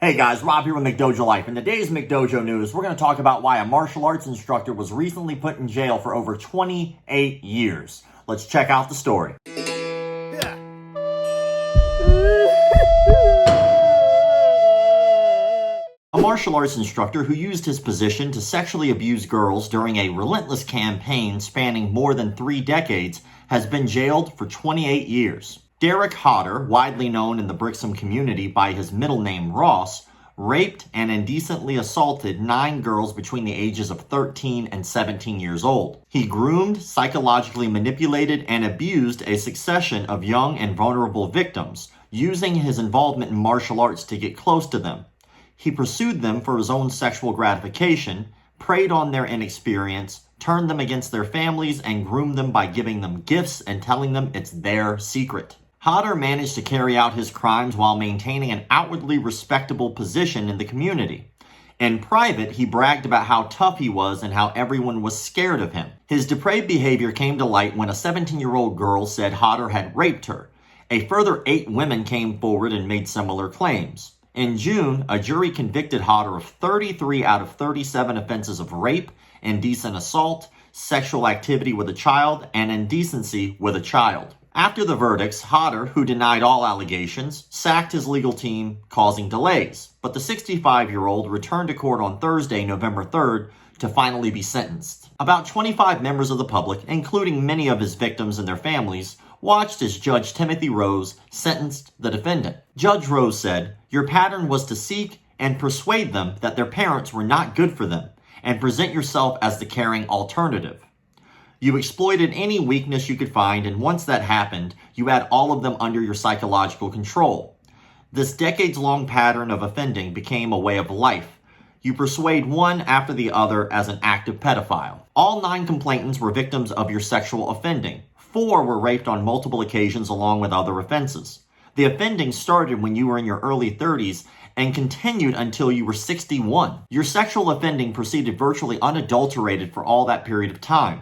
Hey guys, Rob here with McDojoLife. In today's McDojo news, we're going to talk about why a martial arts instructor was recently put in jail for over 28 years. Let's check out the story. A martial arts instructor who used his position to sexually abuse girls during a relentless campaign spanning more than 3 decades has been jailed for 28 years. Derek Hodder, widely known in the Brixham community by his middle name Ross, raped and indecently assaulted 9 girls between the ages of 13 and 17 years old. He groomed, psychologically manipulated, and abused a succession of young and vulnerable victims, using his involvement in martial arts to get close to them. He pursued them for his own sexual gratification, preyed on their inexperience, turned them against their families, and groomed them by giving them gifts and telling them it's their secret. Hodder managed to carry out his crimes while maintaining an outwardly respectable position in the community. In private, he bragged about how tough he was and how everyone was scared of him. His depraved behavior came to light when a 17-year-old girl said Hodder had raped her. A further 8 women came forward and made similar claims. In June, a jury convicted Hodder of 33 out of 37 offenses of rape, indecent assault, sexual activity with a child, and indecency with a child. After the verdicts, Hodder, who denied all allegations, sacked his legal team, causing delays. But the 65-year-old returned to court on Thursday, November 3rd, to finally be sentenced. About 25 members of the public, including many of his victims and their families, watched as Judge Timothy Rose sentenced the defendant. Judge Rose said, "Your pattern was to seek and persuade them that their parents were not good for them, and present yourself as the caring alternative. You exploited any weakness you could find, and once that happened, you had all of them under your psychological control. This decades-long pattern of offending became a way of life. You persuade one after the other as an active pedophile. All 9 complainants were victims of your sexual offending. 4 were raped on multiple occasions along with other offenses. The offending started when you were in your early 30s and continued until you were 61. Your sexual offending proceeded virtually unadulterated for all that period of time.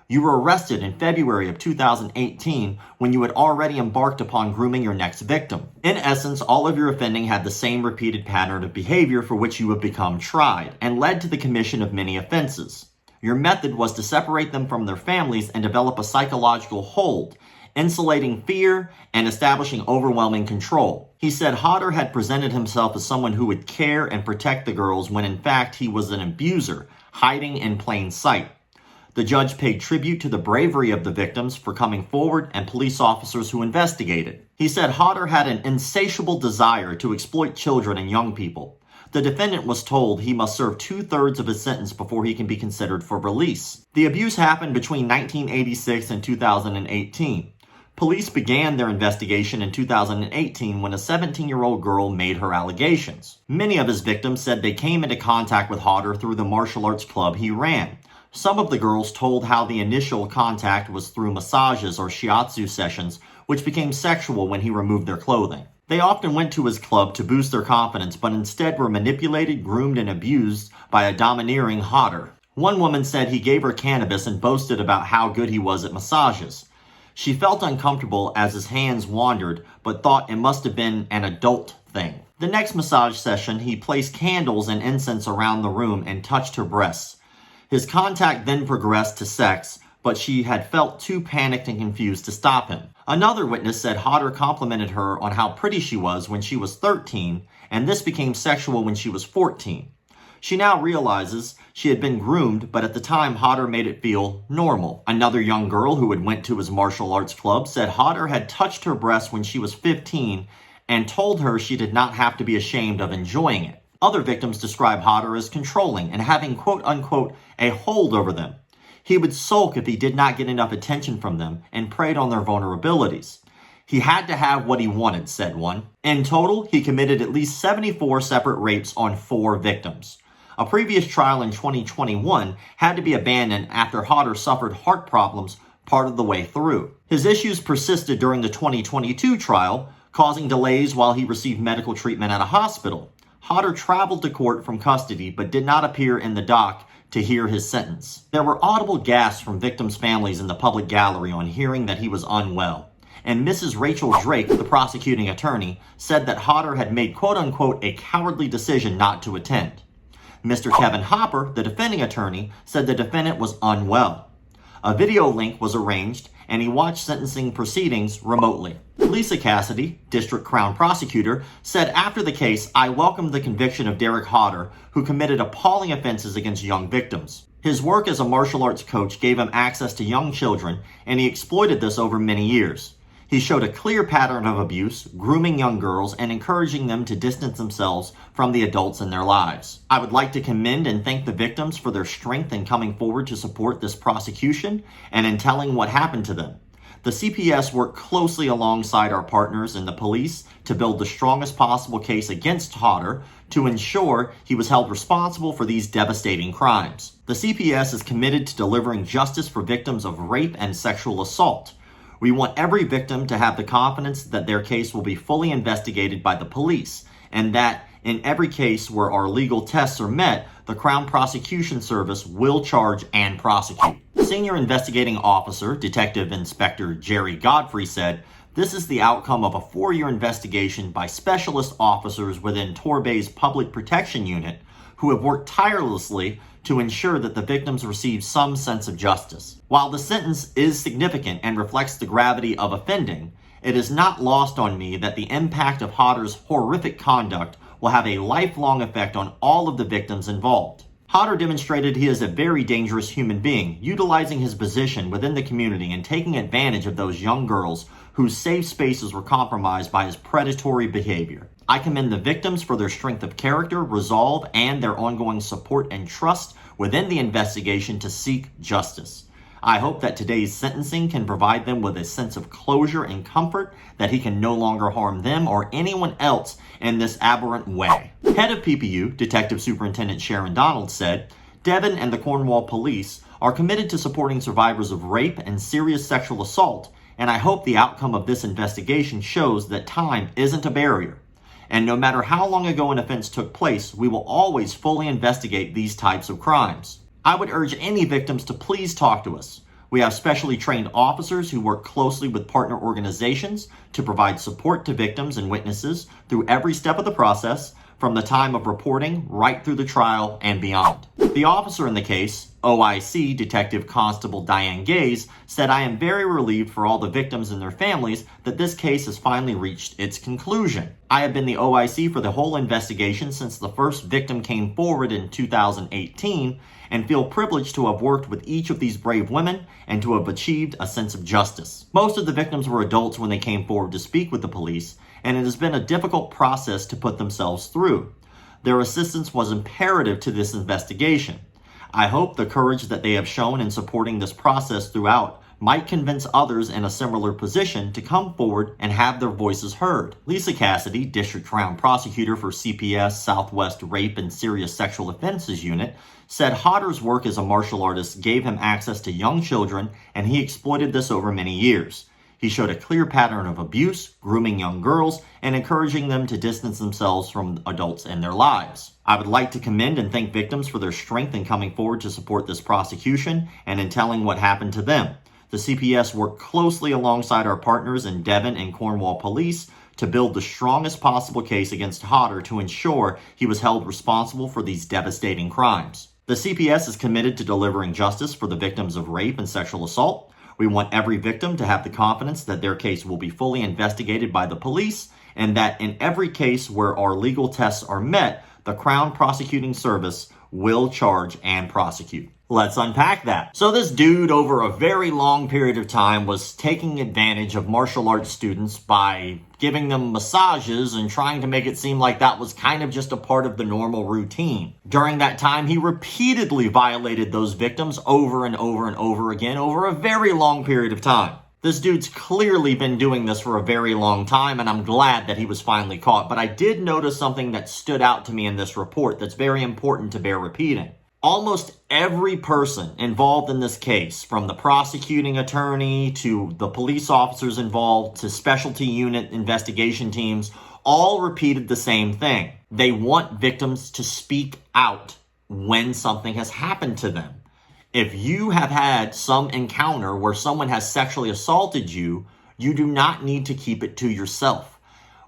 You were arrested in February of 2018 when you had already embarked upon grooming your next victim. In essence, all of your offending had the same repeated pattern of behavior for which you have become tried, and led to the commission of many offenses. Your method was to separate them from their families and develop a psychological hold, insulating fear and establishing overwhelming control." He said Hodder had presented himself as someone who would care and protect the girls when in fact he was an abuser, hiding in plain sight. The judge paid tribute to the bravery of the victims for coming forward and police officers who investigated. He said Hodder had an insatiable desire to exploit children and young people. The defendant was told he must serve 2/3 of his sentence before he can be considered for release. The abuse happened between 1986 and 2018. Police began their investigation in 2018 when a 17-year-old girl made her allegations. Many of his victims said they came into contact with Hodder through the martial arts club he ran. Some of the girls told how the initial contact was through massages or shiatsu sessions, which became sexual when he removed their clothing. They often went to his club to boost their confidence, but instead were manipulated, groomed, and abused by a domineering Hodder. One woman said he gave her cannabis and boasted about how good he was at massages. She felt uncomfortable as his hands wandered, but thought it must have been an adult thing. The next massage session, he placed candles and incense around the room and touched her breasts. His contact then progressed to sex, but she had felt too panicked and confused to stop him. Another witness said Hodder complimented her on how pretty she was when she was 13, and this became sexual when she was 14. She now realizes she had been groomed, but at the time Hodder made it feel normal. Another young girl who had went to his martial arts club said Hodder had touched her breast when she was 15 and told her she did not have to be ashamed of enjoying it. Other victims describe Hodder as controlling and having quote-unquote a hold over them. He would sulk if he did not get enough attention from them and preyed on their vulnerabilities. He had to have what he wanted, said one. In total, he committed at least 74 separate rapes on 4 victims. A previous trial in 2021 had to be abandoned after Hodder suffered heart problems part of the way through. His issues persisted during the 2022 trial, causing delays while he received medical treatment at a hospital. Hodder traveled to court from custody but did not appear in the dock to hear his sentence. There were audible gasps from victims' families in the public gallery on hearing that he was unwell. and Mrs. Rachel Drake, the prosecuting attorney, said that Hodder had made quote-unquote a cowardly decision not to attend. Mr. Kevin Hopper, the defending attorney, said the defendant was unwell. A video link was arranged, and he watched sentencing proceedings remotely. Lisa Cassidy, district crown prosecutor, said after the case, "I welcomed the conviction of Derek Hodder, who committed appalling offenses against young victims. His work as a martial arts coach gave him access to young children, and he exploited this over many years. He showed a clear pattern of abuse, grooming young girls, and encouraging them to distance themselves from the adults in their lives. I would like to commend and thank the victims for their strength in coming forward to support this prosecution and in telling what happened to them. The CPS worked closely alongside our partners in the police to build the strongest possible case against Hodder to ensure he was held responsible for these devastating crimes. The CPS is committed to delivering justice for victims of rape and sexual assault. We want every victim to have the confidence that their case will be fully investigated by the police, and that in every case where our legal tests are met, the Crown Prosecution Service will charge and prosecute." Senior Investigating Officer, Detective Inspector Jerry Godfrey said, "This is the outcome of a 4-year investigation by specialist officers within Torbay's Public Protection Unit who have worked tirelessly to ensure that the victims receive some sense of justice. While the sentence is significant and reflects the gravity of offending, it is not lost on me that the impact of Hodder's horrific conduct will have a lifelong effect on all of the victims involved. Hodder demonstrated he is a very dangerous human being, utilizing his position within the community and taking advantage of those young girls whose safe spaces were compromised by his predatory behavior. I commend the victims for their strength of character, resolve, and their ongoing support and trust within the investigation to seek justice. I hope that today's sentencing can provide them with a sense of closure and comfort that he can no longer harm them or anyone else in this aberrant way." Head of PPU, Detective Superintendent Sharon Donald, said, "Devon and the Cornwall Police are committed to supporting survivors of rape and serious sexual assault, and I hope the outcome of this investigation shows that time isn't a barrier. And no matter how long ago an offense took place, we will always fully investigate these types of crimes. I would urge any victims to please talk to us. We have specially trained officers who work closely with partner organizations to provide support to victims and witnesses through every step of the process, from the time of reporting right through the trial and beyond." The officer in the case, OIC Detective Constable Diane Gaze, said, "I am very relieved for all the victims and their families that this case has finally reached its conclusion. I have been the OIC for the whole investigation since the first victim came forward in 2018 and feel privileged to have worked with each of these brave women and to have achieved a sense of justice. Most of the victims were adults when they came forward to speak with the police, and it has been a difficult process to put themselves through. Their assistance was imperative to this investigation. I hope the courage that they have shown in supporting this process throughout might convince others in a similar position to come forward and have their voices heard." Lisa Cassidy, District Crown Prosecutor for CPS Southwest Rape and Serious Sexual Offenses Unit, said Hodder's work as a martial artist gave him access to young children, and he exploited this over many years. He showed a clear pattern of abuse, grooming young girls, and encouraging them to distance themselves from adults in their lives. I would like to commend and thank victims for their strength in coming forward to support this prosecution and in telling what happened to them. The CPS worked closely alongside our partners in Devon and Cornwall Police to build the strongest possible case against Hodder to ensure he was held responsible for these devastating crimes. The CPS is committed to delivering justice for the victims of rape and sexual assault. We want every victim to have the confidence that their case will be fully investigated by the police, and that in every case where our legal tests are met, the Crown Prosecuting Service will charge and prosecute. Let's unpack that. So this dude, over a very long period of time, was taking advantage of martial arts students by giving them massages and trying to make it seem like that was kind of just a part of the normal routine. During that time, he repeatedly violated those victims over and over and over again over a very long period of time. This dude's clearly been doing this for a very long time, and I'm glad that he was finally caught. But I did notice something that stood out to me in this report that's very important to bear repeating. Almost every person involved in this case, from the prosecuting attorney to the police officers involved to specialty unit investigation teams, all repeated the same thing. They want victims to speak out when something has happened to them. If you have had some encounter where someone has sexually assaulted you, You do not need to keep it to yourself.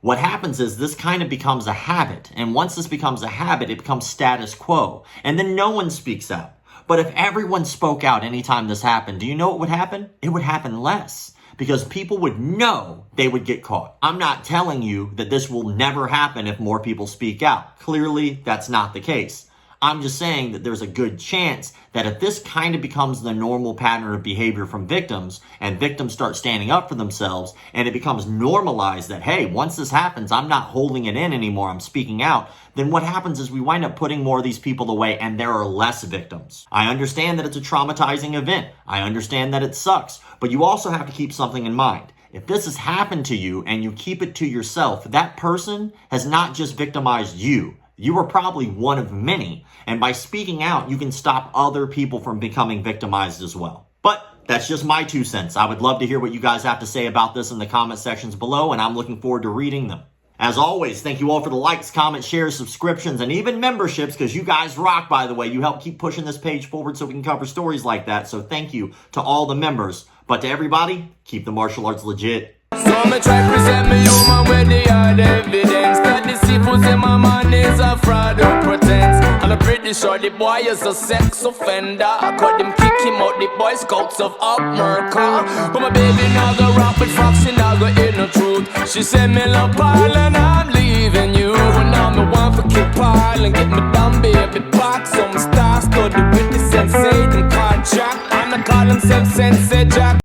What happens is this kind of becomes a habit. And once this becomes a habit, it becomes status quo. And then no one speaks out. But if everyone spoke out anytime this happened, do you know what would happen? It would happen less. Because people would know they would get caught. I'm not telling you that this will never happen if more people speak out. Clearly, that's not the case. I'm just saying that there's a good chance that if this kind of becomes the normal pattern of behavior from victims, and victims start standing up for themselves, and it becomes normalized that, hey, once this happens, I'm not holding it in anymore, I'm speaking out, then what happens is we wind up putting more of these people away, and there are less victims. I understand that it's a traumatizing event. I understand that it sucks. But you also have to keep something in mind. If this has happened to you and you keep it to yourself, that person has not just victimized you. You are probably one of many, and by speaking out, you can stop other people from becoming victimized as well. But that's just my 2 cents. I would love to hear what you guys have to say about this in the comment sections below, and I'm looking forward to reading them. As always, thank you all for the likes, comments, shares, subscriptions, and even memberships, because you guys rock, by the way. You help keep pushing this page forward so we can cover stories like that, so thank you to all the members. But to everybody, keep the martial arts legit. So me try present me human with the hard evidence that the seafoods in my man is a fraud who pretends. And I'm pretty sure the boy is a sex offender. I cut him, kick him out the Boy Scouts of America. But my baby now go rap with Foxy, now go in the truth. She said me love Paul and I'm